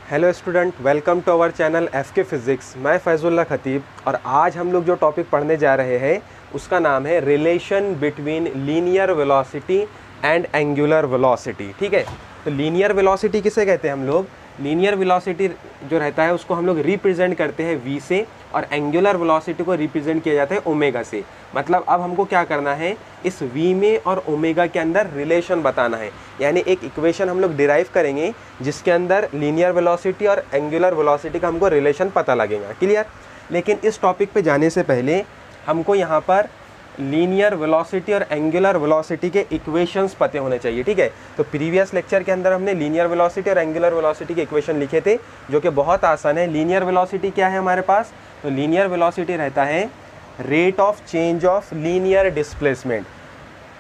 Hello student, welcome to our channel FK physics. मैं फैज़ुल्लाह खतीब और आज हम लोग जो टॉपिक पढ़ने जा रहे हैं उसका नाम है relation between linear velocity and angular velocity. ठीक है, तो लीनियर वेलोसिटी किसे कहते हैं हम लोग? लीनियर वेलोसिटी जो रहता है उसको हम लोग रिप्रेजेंट करते हैं v से, और एंगुलर वेलोसिटी को रिप्रेजेंट किया जाता है ओमेगा से। मतलब अब हमको क्या करना है, इस v में और ओमेगा के अंदर रिलेशन बताना है। यानी एक इक्वेशन हम लोग डिराइव करेंगे जिसके अंदर लीनियर वेलोसिटी और एंगुलर वेलोसिटी का हमको रिलेशन पता लगेगा। क्लियर? लेकिन इस टॉपिक पे जाने से पहले हमको यहाँ पर लीनियर वेलोसिटी और एंगुलर वेलोसिटी के इक्वेशंस पते होने चाहिए। ठीक है, तो प्रीवियस लेक्चर के अंदर हमने लीनियर वेलोसिटी और एंगुलर वेलोसिटी के इक्वेशन लिखे थे जो कि बहुत आसान है। लीनियर वेलोसिटी क्या है हमारे पास? तो लीनियर वेलोसिटी रहता है rate of change of linear displacement.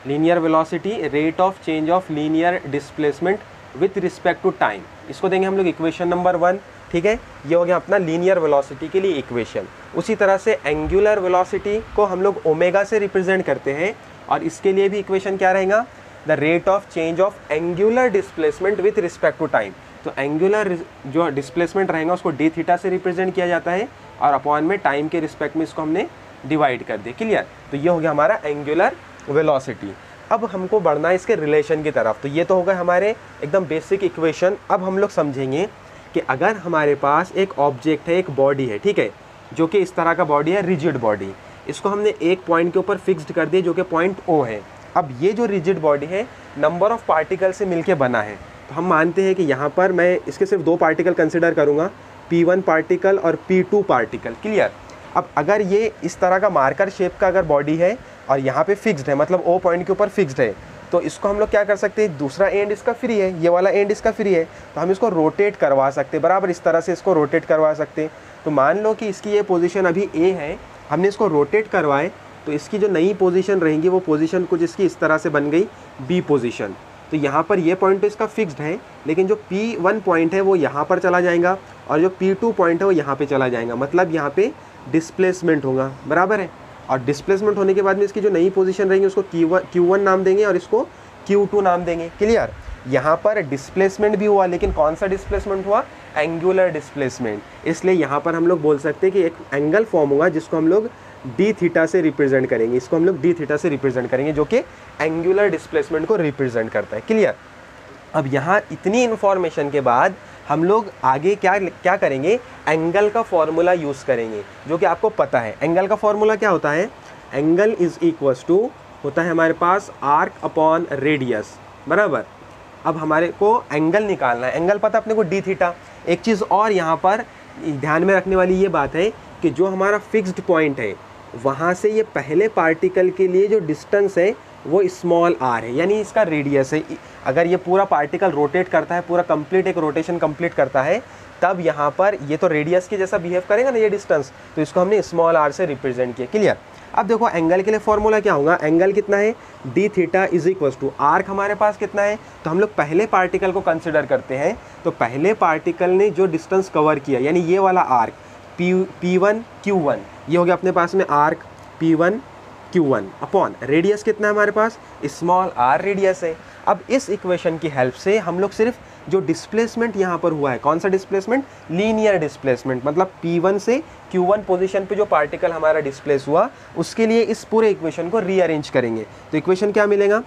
Linear velocity rate of change of linear displacement with respect to time. इसको देंगे हम लोग इक्वेशन नंबर 1। ठीक है, ये हो गया अपना लीनियर वेलोसिटी के लिए इक्वेशन। उसी तरह से एंगुलर वेलोसिटी को हम लोग ओमेगा से रिप्रेजेंट करते हैं और इसके लिए भी इक्वेशन क्या रहेगा? The rate of change of angular displacement with respect to time. तो एंगुलर जो डिस्प्लेसमेंट रहेगा उसको डी थीटा से रिप्रेजेंट किया जाता है और अपॉन में टाइम के रिस्पेक्ट में इसको हमने डिवाइड कर दिया। क्लियर? तो ये हो गया हमारा एंगुलर वेलोसिटी। अब हमको बढ़ना है इसके रिलेशन की तरफ। तो ये तो होगा हमारे एकदम बेसिक इक्वेशन। अब हम लोग समझेंगे कि अगर हमारे पास एक ऑब्जेक्ट है, एक बॉडी है, ठीक है, जो कि इस तरह का बॉडी है, रिजिड बॉडी। इसको हमने एक पॉइंट के ऊपर फिक्स्ड कर दिया जो कि पॉइंट O है। अब ये जो रिजिड बॉडी है नंबर ऑफ पार्टिकल से मिलके बना है। तो हम मानते हैं कि यहाँ पर मैं इसके सिर्फ 2 पार्टिकल कंसिडर करूँगा, P1 पार्टिकल और P2 पार्टिकल। क्लियर? अब अगर ये इस तरह का मार्कर शेप का अगर बॉडी है और यहाँ पे फिक्स्ड है, मतलब O पॉइंट के ऊपर फिक्स्ड है, तो इसको हम लोग क्या कर सकते हैं, दूसरा एंड इसका फ्री है, ये वाला एंड इसका फ्री है, तो हम इसको रोटेट करवा सकते हैं। बराबर इस तरह से इसको रोटेट करवा सकते हैं। तो मान लो कि इसकी ये पोजीशन अभी A है, हमने इसको रोटेट करवाए तो इसकी जो नई पोजीशन रहेंगी वो पोजीशन कुछ इसकी इस तरह से बन गई B पोजीशन। तो यहाँ पर ये पॉइंट तो इसका फिक्स्ड है, लेकिन जो P1 पॉइंट है वो यहाँ पर चला जाएगा और जो P2 पॉइंट है वो यहाँ पर चला जाएगा। मतलब यहाँ पे डिस्प्लेसमेंट होगा। बराबर है? और डिस्प्लेसमेंट होने के बाद में इसकी जो नई पोजीशन रहेंगी उसको Q1 नाम देंगे और इसको Q2 नाम देंगे। क्लियर? यहाँ पर डिस्प्लेसमेंट भी हुआ, लेकिन कौन सा डिस्प्लेसमेंट हुआ? Angular displacement. इसलिए यहाँ पर हम लोग बोल सकते हैं कि एक एंगल फॉर्म होगा जिसको हम लोग डी थीटा से रिप्रेजेंट करेंगे। इसको हम लोग डी थीटा से रिप्रेजेंट करेंगे जो कि एंगुलर डिस्प्लेसमेंट को रिप्रेजेंट करता है। क्लियर? अब यहाँ इतनी इन्फॉर्मेशन के बाद हम लोग आगे क्या करेंगे? एंगल का फॉर्मूला यूज़ करेंगे जो कि आपको पता है। एंगल का फॉर्मूला क्या होता है? एंगल इज इक्वल्स टू होता है हमारे पास आर्क अपॉन रेडियस। बराबर? अब हमारे को एंगल निकालना है। एंगल पता अपने को डी थीटा। एक चीज़ और यहाँ पर ध्यान में रखने वाली ये बात है कि जो हमारा फिक्स्ड पॉइंट है वहाँ से ये पहले पार्टिकल के लिए जो डिस्टेंस है वो स्मॉल r है, यानी इसका रेडियस है। अगर ये पूरा पार्टिकल रोटेट करता है, पूरा कंप्लीट एक रोटेशन कंप्लीट करता है, तब यहाँ पर ये तो रेडियस के जैसा बिहेव करेगा ना ये डिस्टेंस, तो इसको हमने स्मॉल r से रिप्रेजेंट किया। क्लियर? अब देखो एंगल के लिए फॉर्मूला क्या होगा? एंगल कितना है? D theta is equals to arc हमारे पास कितना है? तो हम लोग पहले पार्टिकल को कंसिडर करते हैं। तो पहले पार्टिकल ने जो डिस्टेंस कवर किया, यानी ये वाला आर्क P1 Q1, ये हो गया अपने पास में arc P1 Q1 upon radius कितना है हमारे पास? स्मॉल r रेडियस है। अब इस इक्वेशन की हेल्प से हम लोग सिर्फ जो डिस्प्लेसमेंट यहाँ पर हुआ है, कौन सा डिस्प्लेसमेंट? Linear displacement. मतलब P1 से Q1 पोजीशन पे जो पार्टिकल हमारा डिस्प्लेस हुआ उसके लिए इस पूरे इक्वेशन को रीअरेंज करेंगे। तो इक्वेशन क्या मिलेगा?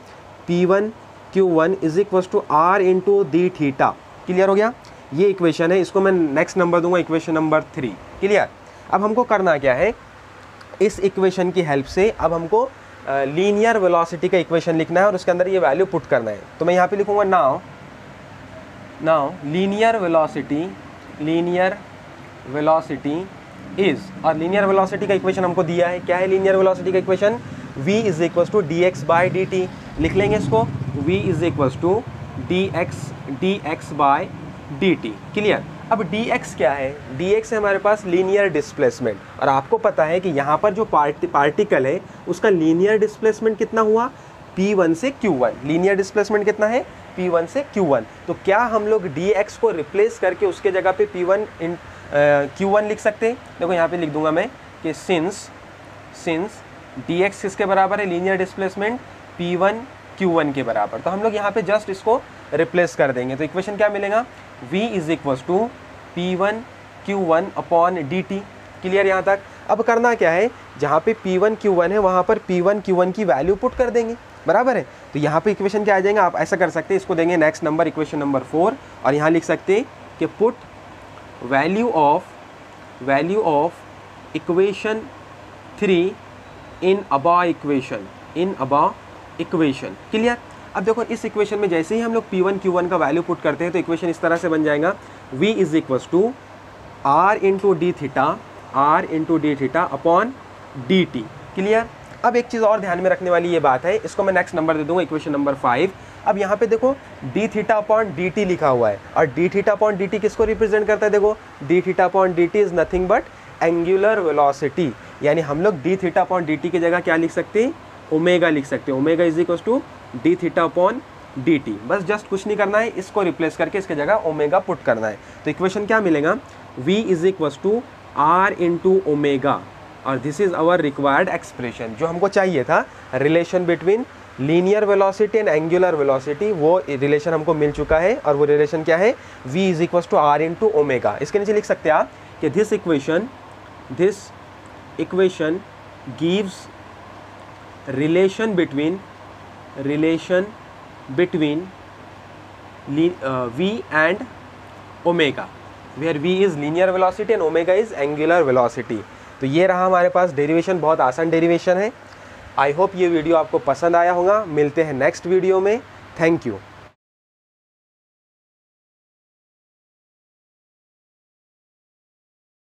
P1 Q1 is equal to R into d theta. Clear हो गया? ये इक्वेशन है, इसको मैं नेक्स्ट नंबर दूंगा, इक्वेशन नंबर 3। क्लियर? अब हमको करना क्या है? इस इक्वेशन की हेल्प से अब हमको लीनियर वेलोसिटी का इक्वेशन लिखना है और उसके अंदर ये वैल्यू पुट करना है। तो मैं यहाँ पे लिखूँगा नाउ लीनियर वेलोसिटी इज, और लीनियर वेलोसिटी का इक्वेशन हमको दिया है। क्या है लीनियर वेलोसिटी का equation? v is equals to d x by d t. लिख लेंगे इसको, v is equals to d x by d t. Clear? अब dx क्या है? dx है हमारे पास लीनियर डिस्प्लेसमेंट, और आपको पता है कि यहाँ पर जो पार्टिकल है उसका लीनियर डिस्प्लेसमेंट कितना हुआ? P1 से Q1। लीनियर डिस्प्लेसमेंट कितना है? P1 से Q1। तो क्या हम लोग dx को रिप्लेस करके उसके जगह पे P1 Q1 लिख सकते हैं? देखो यहाँ पे लिख दूंगा मैं कि सिंस dx किसके बराबर है? लीनियर डिस्प्लेसमेंट P1 Q1 के बराबर। तो हम लोग यहाँ पे जस्ट इसको रिप्लेस कर देंगे। तो इक्वेशन क्या मिलेगा? v is equals to P1 Q1 upon dt। Clear यहाँ तक? अब करना क्या है, जहाँ पे P1 Q1 है वहाँ पर P1 Q1 की वैल्यू पुट कर देंगे, बराबर है। तो यहाँ पे इक्वेशन क्या आ जाएगा, आप ऐसा कर सकते हैं, इसको देंगे नेक्स्ट नंबर इक्वेशन नंबर 4 और यहाँ लिख सकते हैं कि पुट वैल्यू ऑफ इक्वेशन 3 इन अबा इक्वेशन। क्लियर? अब देखो इस इक्वेशन में जैसे ही हम लोग P1 Q1 का वैल्यू पुट करते हैं तो इक्वेशन इस तरह से बन जाएगा, V is equals to R into d theta upon dt। Clear? अब एक चीज़ और ध्यान में रखने वाली ये बात है, इसको मैं नेक्स्ट नंबर दे दूंगा इक्वेशन नंबर 5। अब यहाँ पे देखो D theta upon d T लिखा हुआ है और D theta upon d T किसको रिप्रेजेंट करता है, देखो D theta upon d T is nothing but angular velocity, यानी हम लोग D theta upon d T की जगह क्या लिख सकते हैं, ओमेगा लिख सकते हैं। Omega is equal to d theta upon d t. बस जस्ट कुछ नहीं करना है, इसको रिप्लेस करके इसके जगह ओमेगा पुट करना है। तो इक्वेशन क्या मिलेगा, v is equal to r into omega, और this is our required expression. जो हमको चाहिए था relation between linear velocity and angular velocity, वो रिलेशन हमको मिल चुका है। और वो रिलेशन क्या है, v is equal to r into omega. इसके नीचे लिख सकते हैं आप कि this equation gives relation between v and omega, where v is linear velocity and omega is angular velocity. तो ये रहा हमारे पास डेरिवेशन, बहुत आसान डेरिवेशन है। आई होप ये वीडियो आपको पसंद आया होगा। मिलते हैं नेक्स्ट वीडियो में। Thank you.